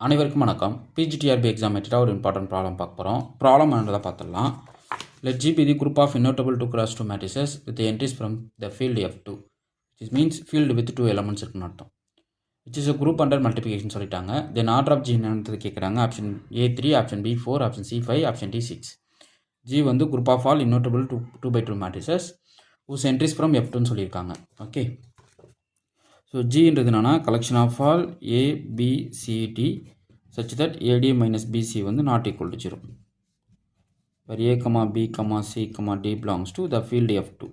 அனைவருக்கும் வணக்கம். PGTRB exam ரிலேட்டடாக ஒரு இம்பார்ட்டன்ட் ப்ராப்ளம் பார்க்க போகிறோம். ப்ராப்ளம் என்னதை பார்த்துடலாம். Let G be the group of innotable 2x2 matrices with the entries from the field F2, which means field with 2 elements இருக்குன்னு அர்த்தம். which is a group under multiplication சொல்லிட்டாங்க. தென் order of G என்னன்றது கேட்குறாங்க. Option A3, option B4, option C5, option D6. G வந்து group of all innotable 2x2 matrices whose entries from F2ன்னு சொல்லியிருக்காங்க. Okay, so ஜின்றது என்னன்னா collection of all A, B, C, D such that AD minus BC வந்து not equal to 0. where A, B, C, D belongs to the field F2.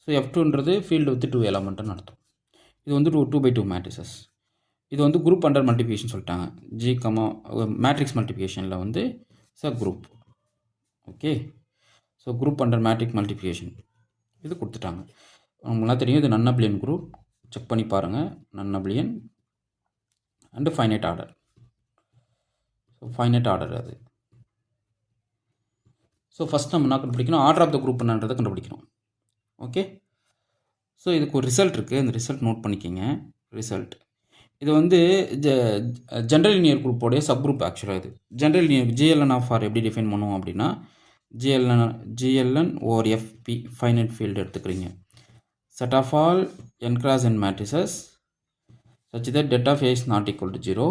So F2ன்றது field with 2 elementன்னு அர்த்தம். இது வந்து 2x2 matrices. இது வந்து குரூப் அண்டர் மல்டிபிகேஷன் சொல்லிட்டாங்க. G, matrix மல்டிபிகேஷனில் வந்து குரூப். Okay, so group under matrix multiplication இது கொடுத்துட்டாங்க. உங்களாம் தெரியும், இது நான் அப்ளியன் குரூப். செக் பண்ணி பாருங்கள். நான் abelian and finite order. So finite order அது. ஸோ ஃபஸ்ட் நம்ம என்ன கண்டுபிடிக்கணும், ஆர்டர் ஆஃப் த குரூப் என்னன்றதை கண்டுபிடிக்கணும். ஓகே, ஸோ இதுக்கு ஒரு ரிசல்ட் இருக்குது. இந்த ரிசல்ட் நோட் பண்ணிக்கிங்க. ரிசல்ட் இது வந்து ஜென்ரல் லீனியர் குரூப்போடைய சப் குரூப். ஆக்சுவலாக இது ஜென்ரல் லீனியர் ஜிஎல்என் ஆஃப் ஆர் எப்படி டிஃபைன் பண்ணுவோம் அப்படின்னா, ஜிஎல்என் ஓவர் எஃப்பி ஃபைனைட் ஃபீல்டு எடுத்துக்கிறீங்க. set of all n cross n matrices such that det of A is not equal to 0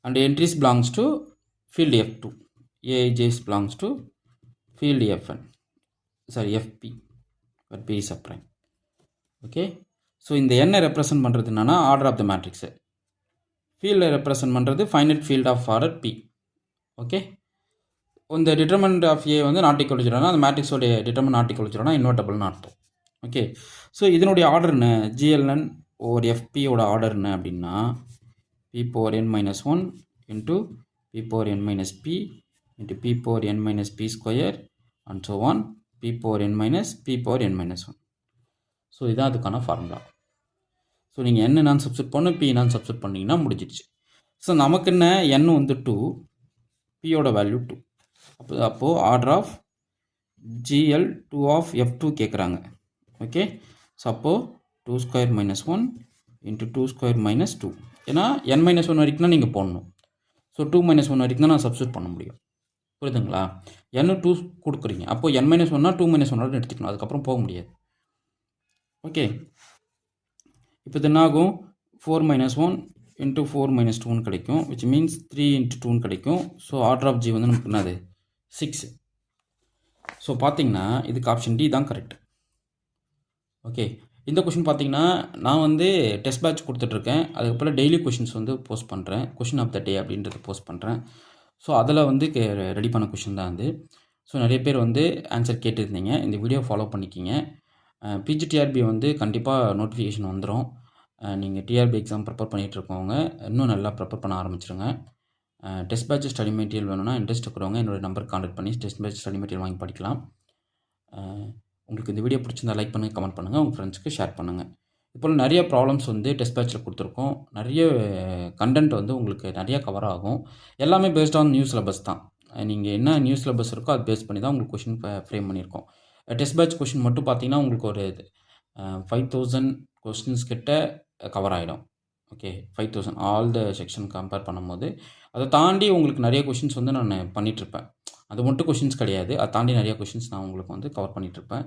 and entries belongs to field F2. Aij belongs to field Fn, sorry Fp, but P is subprime. Okay, so இந்த n represent பண்ணுறது என்னன்னா order of the matrix, ஃபீல்டை represent பண்ணுறது finite field of order P. Okay, இந்த determinant of A வந்து not equal to 0னா அந்த மேட்ரிக்ஸோடைய டிட்டர்மினன்ட் நாட் ஈக்குவல் டு 0னா இன்வெர்ட்டபிள்னு அர்த்தம். ஓகே, ஸோ இதனுடைய ஆர்டர் என்ன, ஜிஎல்என் ஓவர் எஃப்பியோட ஆர்டர் என்ன அப்படின்னா P power n minus 1 into P power n minus P into P power n minus P square and so on P power n minus P power n minus 1. So இதுதான் அதுக்கான formula. So நீங்கள் n நான் substitute பண்ணு, P நான் substitute பண்ணிங்கன்னா முடிஞ்சிடுச்சு. So நமக்கு என்ன, n வந்து 2, Pயோட வேல்யூ 2. அப்போது order of GL 2 of F2 கேட்குறாங்க. ஓகே, ஸோ அப்போது 2 square minus 1 into 2 square minus 2. ஏன்னா n மைனஸ் 1 வரைக்கும் தான் நீங்கள் போடணும். ஸோ 2 மைனஸ் 1 வரைக்கும் தான் நான் சப்ஸ்டியூட் பண்ண முடியும். புரியுதுங்களா? n 2 கொடுக்குறீங்க, அப்போது n மைனஸ் 1னா 2 மைனஸ் 1 எடுத்துக்கணும், அதுக்கப்புறம் போக முடியாது. ஓகே, இப்போ இது என்ன ஆகும், 4 மைனஸ் 1 இன்ட்டு 4 மைனஸ் 2ன்னு கிடைக்கும், விச் மீன்ஸ் 3 இன்ட்டு 2ன்னு கிடைக்கும். ஸோ ஆர்டர் ஆஃப் G வந்து நமக்கு என்னது 6. ஸோ பார்த்தீங்கன்னா இதுக்கு ஆப்ஷன் டி தான் கரெக்ட். ஓகே, இந்த கொஷின் பார்த்தீங்கன்னா நான் வந்து டெஸ்ட் பேட்ச் கொடுத்துட்ருக்கேன். அதுக்கப்புறம் டெய்லி கொஷின்ஸ் வந்து போஸ்ட் பண்ணுறேன். கொஷின் ஆஃப் த டே அப்படின்றத போஸ்ட் பண்ணுறேன். ஸோ அதில் வந்து ரெடி பண்ண கொஷின் தான் அது. ஸோ நிறைய பேர் வந்து ஆன்சர் கேட்டுருந்தீங்க. இந்த வீடியோ ஃபாலோ பண்ணிக்கிங்க. பிஜிடிஆர்பி வந்து கண்டிப்பாக நோட்டிஃபிகேஷன் வந்துடும். நீங்கள் டிஆர்பி எக்ஸாம் ப்ரிப்பேர் பண்ணிகிட்ருக்கவங்க இன்னும் நல்லா ப்ரிப்பேர் பண்ண ஆரம்பிச்சிருங்க. டெஸ்ட் பேட்ச் ஸ்டடி மெட்டீரியல் வேணும்னா இன்ட்ரெஸ்ட் இருக்கிறவங்க என்னோட நம்பர் கான்டெக்ட் பண்ணி டெஸ்ட் பேட்ச் ஸ்டடி மெட்டீரியல் வாங்கி படிக்கலாம். உங்களுக்கு இந்த வீடியோ பிடிச்சிருந்தா லைக் பண்ணுங்கள், கமெண்ட் பண்ணுங்கள், உங்கள் ஃப்ரெண்ட்ஸ்க்கு ஷேர் பண்ணுங்கள். இப்போ நிறைய ப்ராப்ளம்ஸ் வந்து டெஸ்ட் பேட்சில் கொடுத்துருக்கோம். நிறைய கண்டென்ட் வந்து உங்களுக்கு நிறையா கவர் ஆகும். எல்லாமே பேஸ்ட் ஆன் நியூ சிலபஸ் தான். நீங்கள் என்ன நியூ சிலபஸ் இருக்கோ அது பேஸ் பண்ணி தான் உங்களுக்கு கொஷின் ஃப்ரேம் பண்ணியிருக்கோம். டெஸ்ட் பேட்ச் கொஷின் மட்டும் பார்த்தீங்கன்னா உங்களுக்கு ஒரு 5000 கொஸ்டின்ஸ் கிட்ட கவர் ஆகிடும். Okay, 5000 all the section compare பண்ணும்போது. அதை தாண்டி உங்களுக்கு நிறைய கொஷின்ஸ் வந்து நான் பண்ணிகிட்ருப்பேன். அது மட்டும் கொஷின்ஸ் கிடையாது, அதை தாண்டி நிறைய கொஷின்ஸ் நான் உங்களுக்கு வந்து கவர் பண்ணிகிட்ருப்பேன்.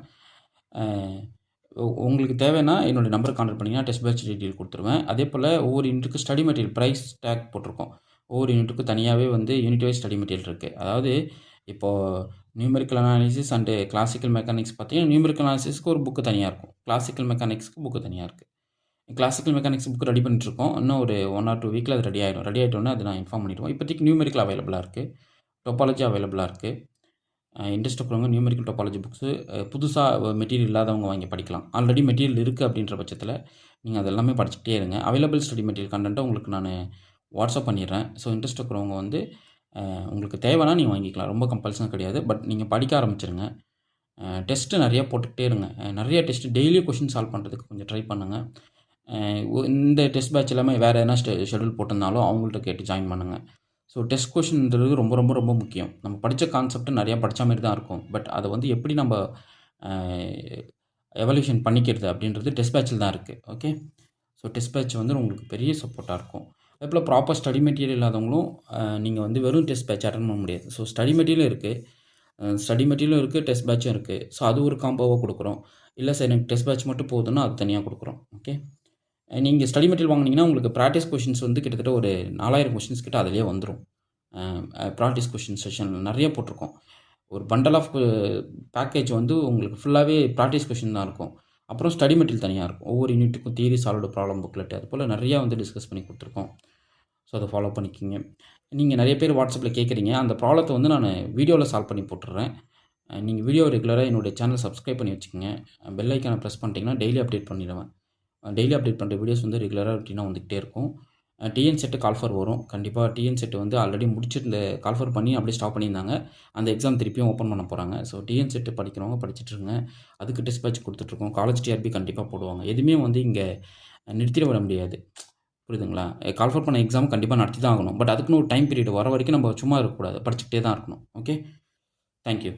உங்களுக்கு தேவைன்னா என்னோடய நம்பர் கான்டெக்ட் பண்ணிங்கன்னா டெஸ்ட் பேட்ச் டீட்டெயில் கொடுத்துருவேன். அதே போல் ஒவ்வொரு யூனிட்டுக்கு ஸ்டடி மெட்டீரியல் ப்ரைஸ் டேக் போட்டிருக்கோம். ஒவ்வொரு யூனிட்டுக்கு தனியாகவே வந்து யூனிட் வைஸ் ஸ்டடி மெட்டீரியல் இருக்குது. அதாவது இப்போது numerical analysis and classical mechanics பார்த்தீங்கன்னா நியூமெரிக்கல் அனாலிசிஸ்க்கு ஒரு புக்கு தனியாக இருக்கும், கிளாசிக்கல் மெக்கானிக்ஸ்க்கு புக்கு தனியாக இருக்குது. கிளாசிக்கல் மெக்கானிக்ஸ் புக்கு ரெடி பண்ணிட்டுருக்கோம். இன்னும் ஒரு 1 or 2 வீக்கில் அது ரெடி ஆகிடும். ரெடி ஆகிட்டோன்னே அது நான் இன்ஃபார்ம் பண்ணிவிடுவோம். இப்போதைக்கு நியூமெரிக்கல் அவைலபிளாக இருக்குது, டொப்பாலஜி அவைலபிளாக இருக்குது. இன்ட்ரெஸ்ட் இருக்கிறவங்க நியூமெரிக்கல் டொப்பாலஜி புக்ஸு புதுசாக மெட்டீரியல் இல்லாதவங்க வாங்கி படிக்கலாம். ஆல்ரெடி மெட்டீரியல் இருக்குது அப்படின்ற பட்சத்தில் நீங்கள் அது எல்லாமே படிச்சுக்கிட்டே இருங்க. அவைலபிள் ஸ்டடி மெட்டீரியல் கண்டென்ட்டை உங்களுக்கு நான் வாட்ஸ்அப் பண்ணிடுறேன். ஸோ இன்ட்ரெஸ்ட் இருக்கிறவங்க வந்து உங்களுக்கு தேவைன்னா நீங்கள் வாங்கிக்கலாம், ரொம்ப கம்பல்சன் கிடையாது. பட் நீங்கள் படிக்க ஆரம்பிச்சிருங்க. டெஸ்ட்டு நிறையா போட்டுக்கிட்டே இருங்க. நிறைய டெஸ்ட்டு டெய்லியும் கொஷின் சால்வ் பண்ணுறதுக்கு கொஞ்சம் ட்ரை பண்ணுங்கள். இந்த டெஸ்ட் பேட்ச் எல்லாமே வேறு எதனா ஷெடியூல் போட்டிருந்தாலும் அவங்கள்ட்ட கேட்டு ஜாயின் பண்ணுங்கள். ஸோ டெஸ்ட் கொஷின்ன்றது ரொம்ப ரொம்ப ரொம்ப முக்கியம். நம்ம படித்த கான்செப்ட்டு நிறையா படித்த மாதிரி தான் இருக்கும். பட் அதை வந்து எப்படி நம்ம எவல்யூஷன் பண்ணிக்கிறது அப்படின்றது டெஸ்ட் பேட்சில் தான் இருக்குது. ஓகே, ஸோ டெஸ்ட் பேட்ச் வந்து உங்களுக்கு பெரிய சப்போர்ட்டாக இருக்கும். அதேபோல் ப்ராப்பர் ஸ்டடி மெட்டீரியல் இல்லாதவங்களும் நீங்கள் வந்து வெறும் டெஸ்ட் பேட்ச் அட்டன் பண்ண முடியாது. ஸோ ஸ்டடி மெட்டீரியலும் இருக்குது, ஸ்டடி மெட்டீரியலும் இருக்குது, டெஸ்ட் பேட்சும் இருக்குது. ஸோ அது ஒரு காம்போவாக கொடுக்குறோம். இல்லை சார் எனக்கு டெஸ்ட் பேட்ச் மட்டும் போதுன்னா அது தனியாக கொடுக்குறோம். ஓகே, நீங்கள் ஸ்டடி மெட்டீரியல் வாங்கினீங்கன்னா உங்களுக்கு ப்ராக்டிஸ் கொஷின்ஸ் வந்து கிட்டத்தட்ட ஒரு 4000 கொஷின்ஸ் கிட்ட அதிலே வந்துடும். ப்ராக்டிஸ் கொஷின் செஷன் நிறைய போட்டிருக்கோம். ஒரு பண்டல் ஆஃப் பேக்கேஜ் வந்து உங்களுக்கு ஃபுல்லாகவே ப்ராக்டிஸ் கொஷின் தான் இருக்கும். அப்புறம் ஸ்டடி மெட்டீரியல் தனியாக இருக்கும். ஒவ்வொரு யூனிட்டுக்கும் தியரி சால்வ்டு ப்ராப்ளம் புக்லெட் அது போல் நிறையா வந்து டிஸ்கஸ் பண்ணி கொடுத்துருக்கோம். ஸோ அதை ஃபாலோ பண்ணிக்கிங்க. நீங்கள் நிறைய பேர் வாட்ஸ்அப்பில் கேட்குறீங்க, அந்த ப்ராப்ளத்தை வந்து நான் வீடியோவில் சால்வ் பண்ணி போட்டுடுறேன். நீங்கள் வீடியோ ரெகுலராக என்னுடைய சேனல் சப்ஸ்கிரைப் பண்ணி வச்சுக்கோங்க. பெல் ஐக்கானை ப்ரெஸ் பண்ணிட்டீங்கன்னா டெய்லி அப்டேட் பண்ணிடுவேன். டெய்லி அப்டேட் பண்ணுற வீடியோஸ் வந்து ரெகுலராக ரொட்டீனாக வந்துக்கிட்டே இருக்கும். டிஎன் செட்டு கால்ஃபர் வரும். கண்டிப்பாக டிஎன் செட்டு வந்து ஆல்ரெடி முடிச்சிருந்த கால்ஃபர் பண்ணி அப்படியே ஸ்டாப் பண்ணியிருந்தாங்க. அந்த எக்ஸாம் திருப்பியும் ஓப்பன் பண்ண போகிறாங்க. ஸோ டிஎன் செட்டு படிக்கிறவங்க படிச்சுட்ருங்க. அதுக்கு டெஸ்ட் பேட்ச் கொடுத்துட்ருக்கோம். காலேஜ் டிஆர்பி கண்டிப்பாக போடுவாங்க. எதுவுமே வந்து இங்கே நிறுத்திட விட முடியாது. புரியுதுங்களா? கால்ஃபர் பண்ண எக்ஸாம் கண்டிப்பாக நடத்தி தான் ஆகணும். பட் அதுக்குன்னு ஒரு டைம் பீரியட் வர வரைக்கும் நம்ம சும்மா இருக்கக்கூடாது, படிச்சுக்கிட்டே தான் இருக்கணும். Okay, thank you.